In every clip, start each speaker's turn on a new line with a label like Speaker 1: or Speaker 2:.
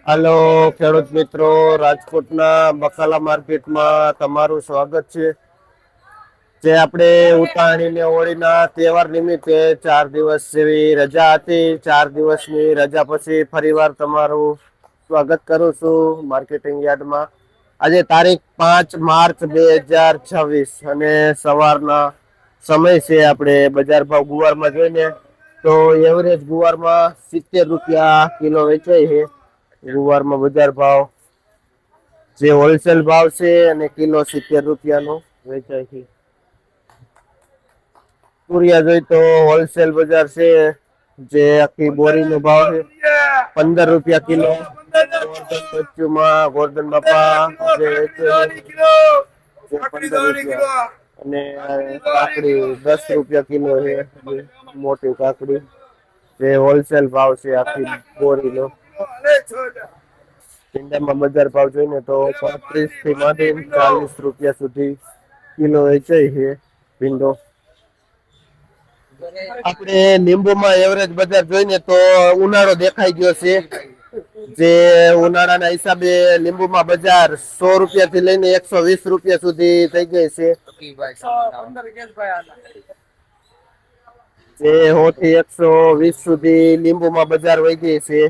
Speaker 1: હાલો ખેડૂત મિત્રો, રાજકોટના બકાલા માર્કેટમાં તમારું સ્વાગત છે. જે આપણે ઉત્તરાયણ ને હોળીના તહેવાર નિમિત્તે 4 દિવસ જેવી રજા હતી. 4 દિવસની રજા પછી ફરીવાર તમારું સ્વાગત કરું છું માર્કેટિંગ યાર્ડમાં. આજે તારીખ 5 માર્ચ 2026 અને સવારના સમય છે. આપણે બજાર ભાવ ગુવારમાં જોઈને તો એવરેજ ગુવારમાં 70 રૂપિયા કિલો વેચાય છે. ગુવારમાં બજાર ભાવ જે હોલસેલ ભાવ છે અને કિલો 70 રૂપિયાનો વેચાય છે. તુરિયા જોઈ તો હોલસેલ બજાર છે, જે આખી બોરીનો ભાવ છે 15 રૂપિયા કિલો. ગોરધન બાપા જે વેચે છે 15 રૂપિયા અને કાકડી 10 રૂપિયા કિલો છે. મોટી કાકડી જે હોલસેલ ભાવ છે આખી બોરીનો. ભીંડામાં બજાર ભાવ જોઈને તો 35 થી માંડીને 40 રૂપિયા સુધી કિલો વેચાય છે ભીંડો. આપણે લીંબુમાં એવરેજ બજાર જોઈને તો ઉનાળો દેખાઈ ગયો છે. જે ઉનાળાના હિસાબે લીંબુમાં બજાર 100 રૂપિયા થી લઈને 120 રૂપિયા સુધી થઈ ગઈ છે. જે 100 થી 120 સુધી લીંબુમાં બજાર વહી ગઈ છે.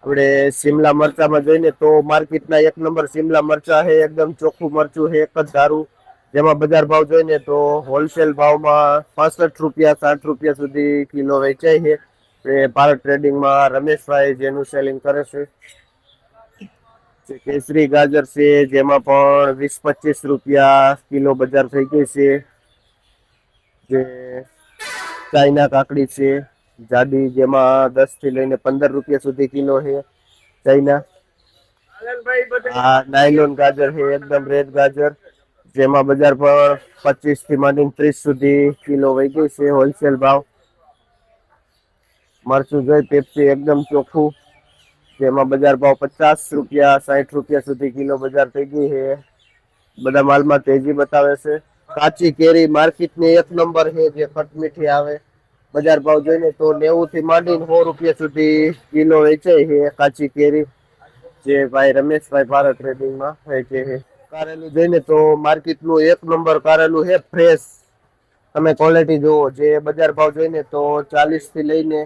Speaker 1: આપણે શિમલા મરચામાં જોઈને તો માર્કેટના 1 નંબર શિમલા મરચા છે. એકદમ ચોખ્ખું મરચું છે, એક જ ધારું. જેમાં બજાર ભાવ જોઈને તો હોલસેલ ભાવમાં 65 રૂપિયા 60 રૂપિયા સુધી કિલો વેચાય છે. ભારત ટ્રેડિંગમાં રમેશભાઈ જેનું સેલિંગ કરે છે. કેસરી ગાજર છે, જેમાં પણ 20-25 રૂપિયા કિલો બજાર થઈ ગઈ છે. જે ચાઇના કાકડી છે જાડી, જેમાં 10 થી લઈને 15 રૂપિયા સુધી કિલો છે ચાઇના. નાયલોન ગાજર છે, એકદમ રેડ ગાજર, જેમાં બજાર પર 25 થી માંડીને 30 સુધી કિલો વહી ગઈ છે હોલસેલ ભાવ. મરચું જોઈ પેપ્સી એકદમ ચોખ્ખું, જેમાં બજાર ભાવ 50 રૂપિયા 60 રૂપિયા સુધી કિલો બજાર થઈ ગઈ છે. બધા માલમાં તેજી બતાવે છે. કાચી કેરી માર્કેટની 1 નંબર છે, જે ખટમીઠી આવે. બજાર ભાવ જોઈને તો 90 થી માંડીને 100 રૂપિયા સુધી કિલો વેચાય છે કાચી કેરી, જે ભાઈ રમેશભાઈ ભારત ટ્રેડિંગમાં વેચે છે. કારેલું જોઈને તો માર્કેટનું 1 નંબર કારેલું છે, ફ્રેશ. તમે ક્વોલિટી જુઓ. જે બજાર ભાવ જોઈને તો 40 થી લઈને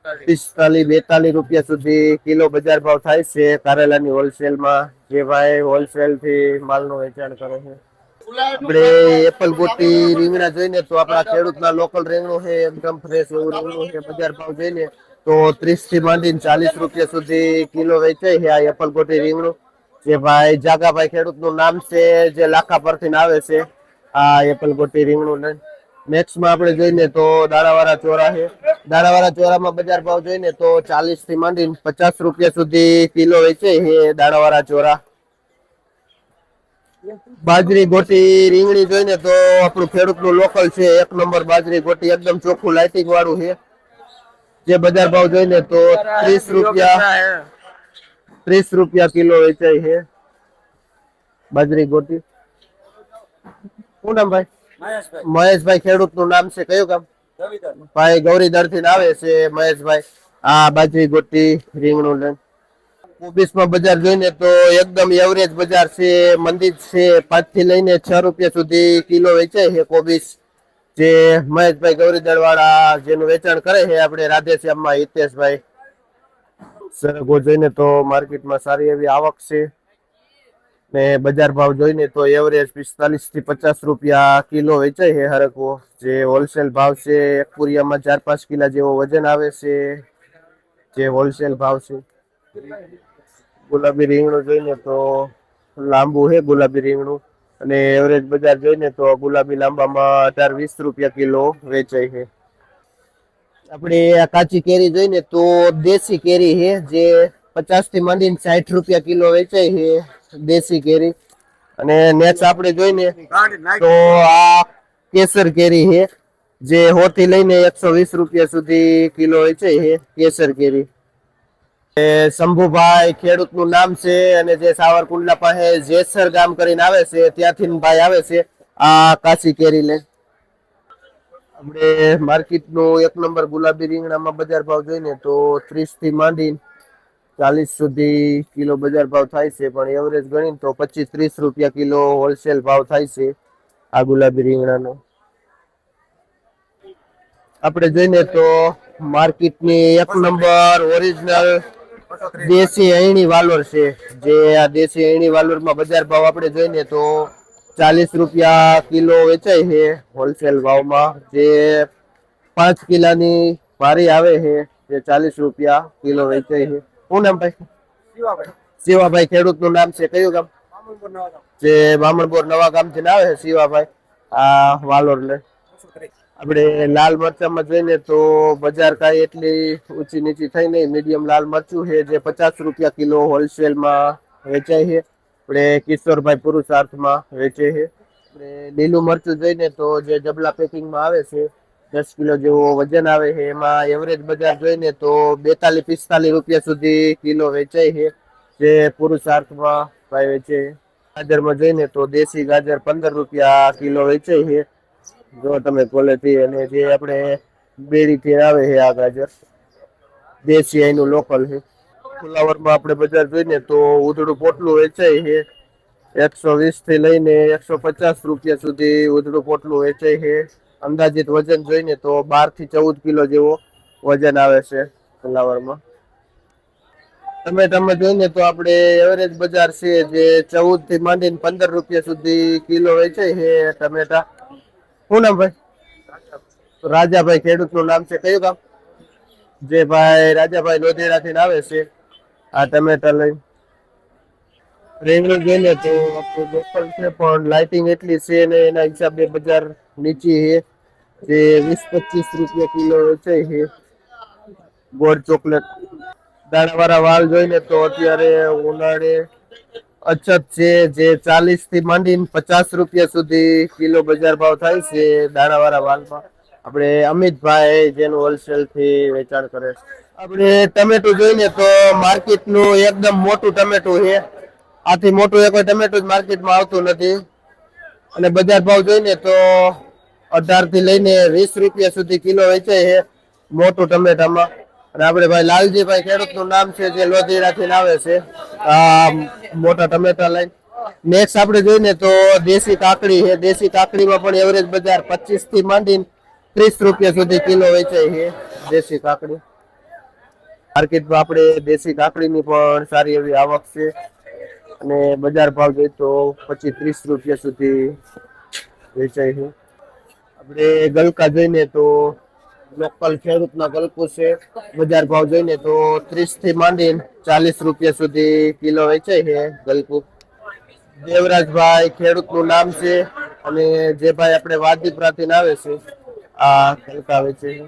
Speaker 1: 45-42 રૂપિયા સુધી કિલો બજાર ભાવ થાય છે કારેલાની હોલસેલમાં, જે ભાઈ હોલસેલ થી માલનું વેચાણ કરે છે. આપણે એપલ ગોટી રીંગણા જોઈને તો આપણા ખેડૂતના લોકલ રીંગણું છે, એકદમ ફ્રેશ એવું રીંગણું છે. બજાર ભાવ જોઈને તો 30 થી માંડીને 40 રૂપિયા સુધી કિલો વેચાય છે આ એપલ ગોટી રીંગણું. જે ભાઈ જાગાભાઈ ખેડૂતનું નામ છે, જે લાખા પરથી આવે છે આ એપલ ગોટી રીંગણું ને. નેક્સ્ટમાં આપણે જોઈને તો દાણાવાળા ચોરા છે. દાણાવાળા ચોરામાં બજાર ભાવ જોઈને તો 40 થી માંડીને 50 રૂપિયા સુધી કિલો વેચાય છે દાણાવાળા ચોરા. બાજરી ગોટી રીંગણી જોઈને તો આપણું ખેડૂતનું લોકલ છે, 1 નંબર બાજરી ગોટી, એકદમ ચોખ્ખું લાઇટિંગ વાળું છે. જે બજાર ભાવ જોઈને તો 30 રૂપિયા કિલો વેચાય છે બાજરી ગોટી. શું નામ ભાઈ? મહેશભાઈ ખેડૂતનું નામ છે. કયું ગામ? ભાઈ ગૌરીદર થી આવે છે મહેશભાઈ. આ બાજરી ગોટી રીંગણું લઈને. કોબીસમાં બજાર જોઈને તો એકદમ એવરેજ બજાર છે, મંદી છે. 5 થી લઈને 6 રૂપિયા સુધી કિલો વેચાય છે કોબીસ. જે મહેશભાઈ ગૌરીદર વાળા જેનું વેચાણ કરે છે આપણે રાધેશ્યામમાં હિતેશભાઈ. સરગવો જોઈને તો માર્કેટમાં સારી એવી આવક છે. ને બજાર ભાવ જોઈને તો એવરેજ 45 થી 50 રૂપિયા કિલો વેચાય છે હરકવો. જે હોલસેલ ભાવ છે, એક પુરિયામાં 4-5 કિલા જેવો વજન આવે છે, જે હોલસેલ ભાવ છે. ગુલાબી રીંગણું જોઈને તો લાંબુ છે ગુલાબી રીંગણું, અને એવરેજ બજાર જોઈને તો ગુલાબી લાંબામાં 18-20 રૂપિયા કિલો વેચાય છે. આપણે આ કાચી કેરી જોઈને તો દેશી કેરી છે, જે 50 થી માંડીને 60 રૂપિયા કિલો વેચાય છે દેશી કેરી. અને નેક્સ્ટ આપણે જોઈને તો આ કેસર કેરી છે, જે 100 થી લઈને 120 રૂપિયા સુધી કિલો વેચાય છે કેસર કેરી. શંભુભાઈ ખેડૂતનું નામ છે, અને જે સાવરકુંડલા પાસે જેસર ગામ કરીને આવે છે ત્યાંથી ભાઈ આવે છે આ કાચી કેરી લે. આપણે માર્કેટનું 1 નંબર ગુલાબી રીંગણામાં બજાર ભાવ જોઈને તો 30 થી માંડીને 40 સુધી કિલો બજાર ભાવ થાય છે, પણ એવરેજ ગણીને તો 25-30 રૂપિયા કિલો હોલસેલ ભાવ થાય છે આ ગુલાબી રીંગણાનો. આપણે જોઈએ તો માર્કેટની એક નંબર ઓરિજિનલ દેશી અયણી વાલોર છે. જે આ દેશી અયણી વાલોરમાં બજાર ભાવ આપણે જોઈએ તો 40 રૂપિયા કિલો વેચાય છે હોલસેલ ભાવમાં. જે 5 કિલાની ભારી આવે છે જે 40 રૂપિયા કિલો વેચાય છે. શું નામ ભાઈ? શિવાભાઈ. ખેડૂતનું નામ છે કયું ગામ? જે બામણબોર નવા ગામથી આવે છે શિવાભાઈ આ વાલોર ને. આપણે લાલ મરચામાં જોઈએ તો બજાર કાંઈ એટલી ઊંચી નીચી થઈ નહીં, મીડિયમ લાલ મરચું છે જે 50 રૂપિયા કિલો હોલસેલમાં વેચાય છે. આપણે કિશોરભાઈ પુરુષાર્થમાં વેચે છે. આપણે લીલું મરચું જોઈને તો જે ડબલા પેકિંગમાં આવે છે 10 કિલો જેવો વજન આવે છે, એમાં એવરેજ બજાર જોઈને તો 42-45 રૂપિયા સુધી કિલો વેચાય છે જે પુરુષાર્થમાં ભાઈ વેચે. ગાજરમાં જોઈને તો દેશી ગાજર 15 રૂપિયા કિલો વેચાય છે જો તમે ક્વોલિટી. અને જે આપણે બેરીથી આવે છે આ ગાજર દેશી અહીંનું લોકલ છે. ફુલાવરમાં આપણે બજાર જોઈએ તો ઉધડું પોટલું વેચાય છે 120 થી લઈને 150 રૂપિયા સુધી ઉધડું પોટલું વેચાય છે. અંદાજિત વજન જોઈને તો 12 થી 14 કિલો જેવો વજન આવે છે ફુલાવરમાં. ટમેટામાં જોઈને તો આપણે એવરેજ બજાર છે જે 14 થી માંડીને 15 રૂપિયા સુધી કિલો વેચાય છે ટમેટા. શું નામ ભાઈ? રાજાભાઈ. ખેડૂતનું નામ છે કયું ગામ? જે ભાઈ રાજાભાઈ લોધેડાથી આવે છે આ ટમેટા લઈને. રીંગણું જોઈએ તો આપણું લોકલ છે પણ લાઇટિંગ એટલી છે ને એના હિસાબે બજાર નીચી છે જે 20-25 રૂપિયા કિલો વેચાય છે. ગોળ ચોકલેટ દાણાવાળા વાલ જોઈને તો અત્યારે ઉનાળે અછત છે જે 40 થી માંડીને 50 રૂપિયા સુધી કિલો બજાર ભાવ થાય છે દાણાવાળા વાલમાં. આપણે અમિતભાઈ જેનું હોલસેલ થી વેચાણ કરે છે. આપણે ટમેટું જોઈને તો માર્કેટનું એકદમ મોટું ટમેટું છે. આથી મોટું એ કોઈ ટમેટું જ માર્કેટમાં આવતું નથી. અને બજાર ભાવ જોઈને તો 18 થી લઈને 20 રૂપિયા સુધી કિલો વેચાય છે મોટું ટમેટામાં. અને આપણે ભાઈ લાલજીભાઈ ખેડૂતનું નામ છે જે લોધીડાથી આવે છે આ મોટા ટમેટા લઈને. નેક્સ્ટ આપણે જોઈને તો દેશી કાકડી છે. દેશી કાકડીમાં પણ એવરેજ બજાર 25 થી માંડીને 30 રૂપિયા સુધી કિલો વેચાય છે દેશી કાકડી. માર્કેટમાં આપણે દેશી કાકડીની પણ સારી એવી આવક છે અને બજાર ભાવ જોઈએ તો 25-30 રૂપિયા સુધી વેચાય છે. આપણે ગલકા જોઈને તો લોકલ ખેડૂતના ગલકું છે. બજાર ભાવ જોઈને તો 30 થી માંડીને 40 રૂપિયા સુધી કિલો વેચાય છે ગલકું. દેવરાજભાઈ ખેડૂતનું નામ છે અને જે ભાઈ આપણે વાદીપરાથી આવે છે આ ગલકા વેચે છે.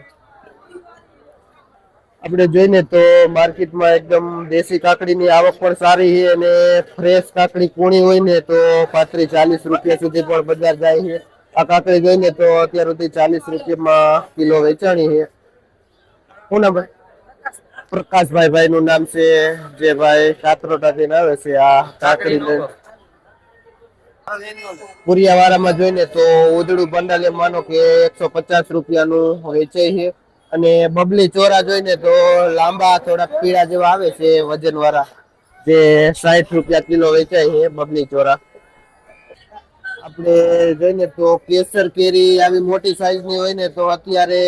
Speaker 1: આપણે જોઈને તો માર્કેટમાં એકદમ દેશી કાકડીની આવક પણ સારી છે અને ફ્રેશ કાકડી કૂણી હોય ને તો 35-40 રૂપિયા સુધી પણ બજાર જાય છે. આ કાકડી જોઈને તો અત્યાર સુધી 40 રૂપિયામાં કિલો વેચાણી છે. શું નામ ભાઈ? પ્રકાશભાઈ ભાઈ નું નામ છે જે ભાઈ કાતરોટાથી આવે છે આ કાકડી. પુરિયાવાળામાં જોઈને તો ઉધડું બંડલ એમ માનો કે 150 રૂપિયાનું વેચાય છે. અને બબલી ચોરા જોઈને તો લાંબા થોડા પીળા જેવા આવે છે વજન વાળા જે 60 રૂપિયા કિલો વેચાય છે બબલી ચોરા. આપણે જોઈને તો કેસર કેરી આવી મોટી સાઈઝની હોય ને તો અત્યારે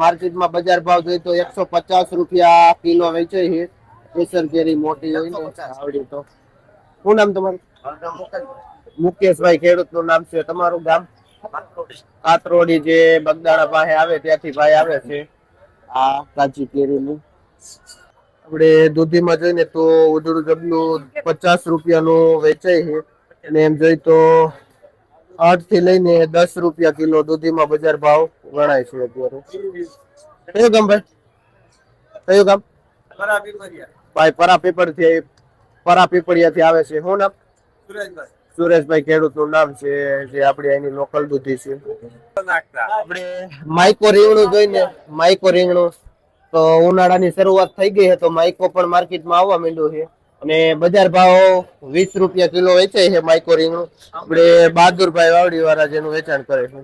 Speaker 1: માર્કેટમાં બજાર ભાવ જોઈએ તો 150 રૂપિયા કિલો વેચાય છે. કેસર કેરી મોટી હોય ને આવડી તો. શું નામ તમારું? મુકેશભાઈ ખેડૂતનું નામ છે. તમારું ગામ? કાતરોડી જે બગદાણા પાસે આવે ત્યાંથી ભાઈ આવે છે આ કાચી કેરીનું. આપણે દૂધીમાં જોઈને તો ઉધડું જબલું 50 રૂપિયાનું વેચાય છે અને એમ જોઈ તો 8 થી લઈને 10 રૂપિયા કિલો દૂધીમાં બજાર ભાવ ગણાય છે અત્યારે. કયું ગામ ભાઈ? કયું ગામ? ભાઈ પરાપીપળિયાથી આવે છે. શું નામ? સુરેશભાઈ ખેડૂતનું નામ છે જે આપણી અહીંની લોકલ દૂધી છે. આપણે માઇકો રીંગણું જોઈને માઇકો રીંગણું તો ઉનાળાની શરૂઆત થઈ ગઈ છે તો માઇકો પણ માર્કેટમાં આવવા માંડ્યું છે અને બજાર ભાવ 20 રૂપિયા કિલો વેચાય છે માઇકો રીંગણું. આપણે બહાદુરભાઈ વાવડી વાળા જેનું વેચાણ કરે છે.